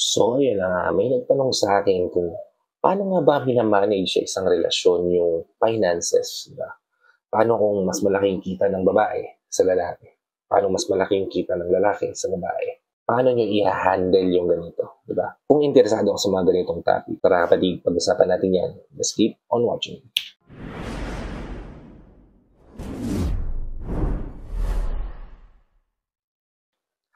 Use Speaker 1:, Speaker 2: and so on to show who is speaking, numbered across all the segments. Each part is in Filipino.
Speaker 1: So, ayun na may nagtanong sa akin kung paano nga ba mina-manage sa isang relasyon yung finances, di ba? Paano kung mas malaki yung kita ng babae sa lalaki? Paano mas malaki yung kita ng lalaki sa babae? Paano nyo i-handle yung ganito, di ba? Kung interesado ako sa mga ganitong topic, tara kapatid, pag-usapan natin yan. Just keep on watching.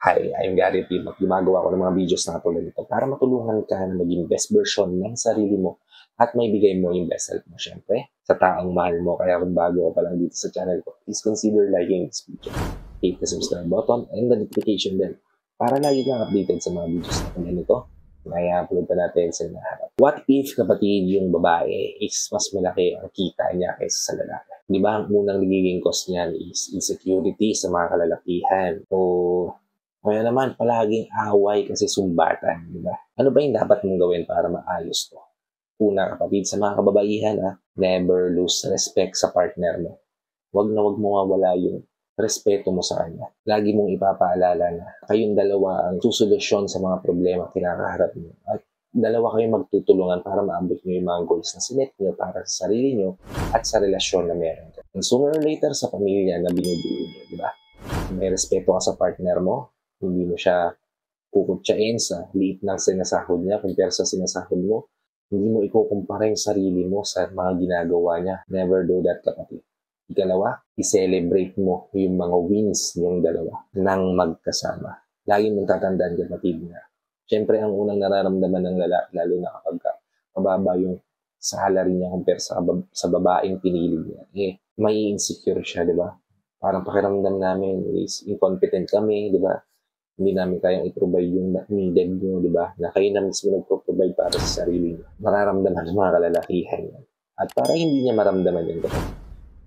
Speaker 1: Hi, I'm Gary P. Gumagawa ko ng mga videos na tulad nito para matulungan ka na maging best version ng sarili mo at may bigay mo yung best self mo, syempre, sa taong mahal mo. Kaya kung bago ka pa lang dito sa channel ko, please consider liking this video. Hit the subscribe button and the notification bell para lagi kang updated sa mga videos na ganito na i-upload pa natin sa lahat. What if, kapatid, yung babae is mas malaki ang kita niya kaysa sa lalaki? Di ba, ang unang nagiging cause niyan is insecurity sa mga kalalakihan o kaya naman, palaging away kasi sumbatan, di ba? Ano ba yung dapat mong gawin para maayos to? Una, kapatid, sa mga kababaihan, never lose respect sa partner mo. Huwag mo mawala yung respeto mo sa kanya. Lagi mong ipapaalala na kayong dalawa ang susolusyon sa mga problema kinakaharap niyo. At dalawa kayong magtutulungan para maabot niyo yung mga goals na sinet niyo para sa sarili niyo at sa relasyon na meron. And sooner or later, sa pamilya na binubuo niyo, di ba? May respeto ka sa partner mo, hindi mo siya kukutsain sa liit ng sinasahod niya compare sa sinasahod mo. Hindi mo ikukumpara yung sarili mo sa mga ginagawa niya. Never do that, kapatid. Ikalawa, i-celebrate mo yung mga wins yung dalawa nang magkasama. Lagi mong tatandaan, kapatid, na syempre ang unang nararamdaman ng lalaki, lalo na kapag mababa yung salary niya compare sa babaeng pinili niya, may insecure siya, di ba? Parang pakiramdam namin is incompetent kami, di ba? Hindi namin kayang i-provide yung needed nyo, di ba? Na kayo na mismo nagpo-provide para sa sarili nyo. Mararamdaman ng mga kalalakihan yan. At para hindi niya maramdaman yun,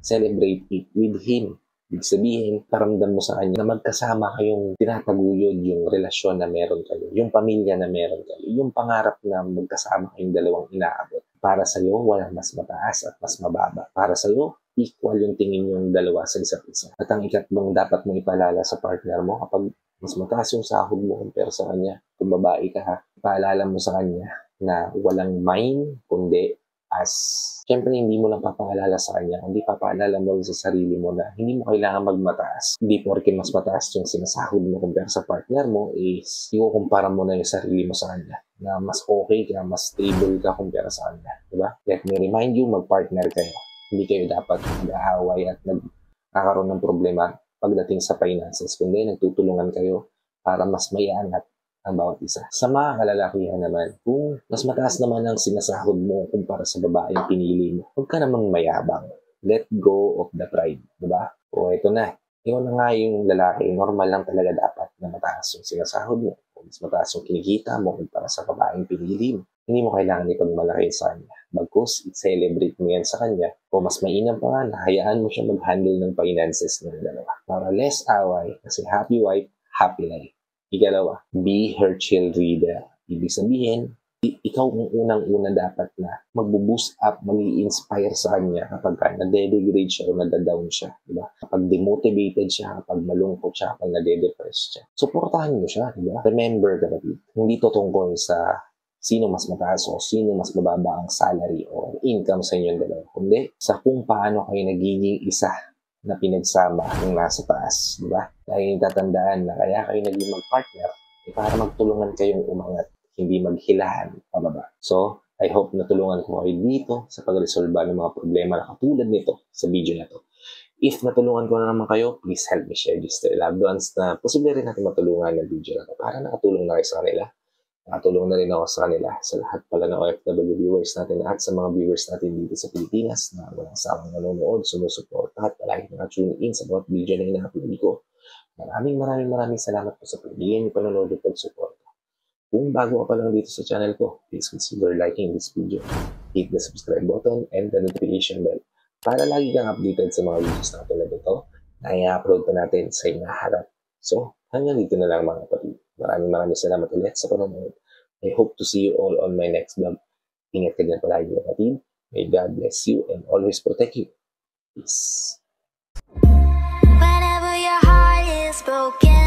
Speaker 1: celebrate it with him. Ibig sabihin, paramdam mo sa kanya na magkasama kayong tinataguyod yung relasyon na meron kayo, yung pamilya na meron kayo, yung pangarap na magkasama kayong dalawang inaabot. Para sa'yo, walang mas mataas at mas mababa. Para sa'yo, equal yung tingin yung dalawa sa isa't isa. At ang ikatlong dapat mong ipaalala sa partner mo kapag mas mataas yung sahod mo compare sa kanya, kung babae ka, paalala mo sa kanya na walang mind, kundi as, syempre hindi mo lang papaalala sa kanya, hindi papaalala mo sa sarili mo na hindi mo kailangan magmataas. Hindi porke mas mataas yung sinasahod mo compare sa partner mo is ikukumpara mo na yung sarili mo sa kanya na mas okay ka, mas stable ka compare sa kanya. Diba? Let me remind you, mag-partner kayo. Hindi kayo dapat mag-aaway at nagkakaroon ng problema pagdating sa finances, kundi nagtutulungan kayo para mas mayangat ang bawat isa. Sa mga kalalakihan naman, kung mas mataas naman ang sinasahod mo kumpara sa babaeng pinili mo, huwag ka namang mayabang. Let go of the pride, diba? O ito na, ikaw na nga yung lalaki, normal lang talaga dapat na mataas yung sinasahod mo. Kung mas mataas yung kinikita mo kumpara sa babaeng pinili mo, hindi mo kailangan ipagmalaki sa kanya. Bagkus, i-celebrate mo yan sa kanya. O mas mainam pa nga, hayaan mo siya mag-handle ng finances ng dalawa. Para less away, kasi happy wife, happy life. Ikalawa, be her cheerleader. Ibig sabihin, ikaw ang unang-una dapat na magbo-boost up, mag-i-inspire sa kanya kapag nade-degrade siya o nade-down siya. Diba? Kapag demotivated siya, kapag malungkot siya, kapag nade-depress siya. Suportahan mo siya. Diba? Remember, kapatid, hindi to tungkol sa sino mas mataas o sino mas mababa ang salary o income sa inyong dalawa. Kundi sa kung paano kayo nagiging isa na pinagsama yung nasa taas. Diba? Dahil tatandaan na kaya kayo naging mag-partner para magtulungan kayong umangat, hindi maghilahan pababa. So, I hope natulungan ko kayo dito sa pag-resolve ng mga problema na katulad nito sa video na to. If natulungan ko na naman kayo, please help me share this to your loved ones na posible rin natin matulungan ng video na to para nakatulong na kayo sa kanila. Nakatulong na rin ako sa kanila, sa lahat pala ng OFW viewers natin at sa mga viewers natin dito sa Pilipinas na walang sawang nanonood, sumusuporta at palagi nakatune in sa bawat video na ina-upload ko. Maraming salamat po sa pagbigay niyo panonood at pag-support. Kung bago ka pa lang dito sa channel ko, please consider liking this video. Hit the subscribe button and the notification bell para lagi kang updated sa mga videos na tulad ito na i-upload pa natin sa inaharap. So, hanggang dito na lang mga kapatid. Maraming salamat ulit sa panonood. I hope to see you all on my next vlog. Ingat ka dyan palagi kapatid. May God bless you and always protect you. Peace.
Speaker 2: Whenever your heart is broken